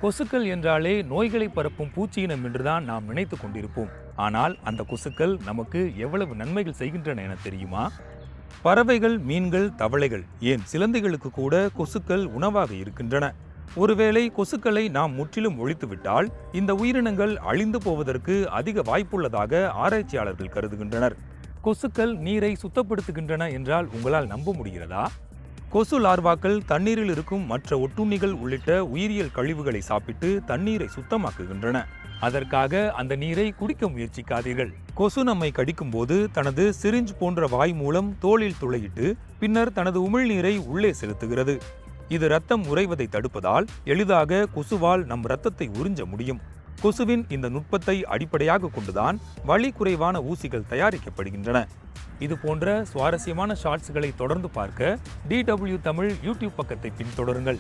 கொசுக்கள் என்றாலே நோய்களை பரப்பும் பூச்சியினம் என்றுதான் நாம் நினைத்து கொண்டிருப்போம். ஆனால் அந்த கொசுக்கள் நமக்கு எவ்வளவு நன்மைகள் செய்கின்றன என தெரியுமா? பறவைகள், மீன்கள், தவளைகள், ஏன் சிலந்திகளுக்கு கூட கொசுக்கள் உணவாக இருக்கின்றன. ஒருவேளை கொசுக்களை நாம் முற்றிலும் ஒழித்துவிட்டால் இந்த உயிரினங்கள் அழிந்து போவதற்கு அதிக வாய்ப்புள்ளதாக ஆராய்ச்சியாளர்கள் கருதுகின்றனர். கொசுக்கள் நீரை சுத்தப்படுத்துகின்றன என்றால் உங்களால் நம்ப முடிகிறதா? கொசு லார்வாக்கள் தண்ணீரில் இருக்கும் மற்ற ஒட்டுண்ணிகள் உள்ளிட்ட உயிரியல் கழிவுகளை சாப்பிட்டு தண்ணீரை சுத்தமாக்குகின்றன. அதற்காக அந்த நீரை குடிக்க முயற்சிக்காதீர்கள். கொசு நம்மை கடிக்கும் போது தனது சிரிஞ்ச் போன்ற வாய் மூலம் தோலில் துளையிட்டு பின்னர் தனது உமிழ்நீரை உள்ளே செலுத்துகிறது. இது இரத்தம் உறைவதை தடுப்பதால் எளிதாக கொசுவால் நம் இரத்தத்தை உறிஞ்ச முடியும். கொசுவின் இந்த நுட்பத்தை அடிப்படையாக கொண்டுதான் வலி குறைவான ஊசிகள் தயாரிக்கப்படுகின்றன. இது போன்ற சுவாரஸ்யமான ஷார்ட்ஸ்களை தொடர்ந்து பார்க்க DW தமிழ் யூடியூப் பக்கத்தை பின்தொடருங்கள்.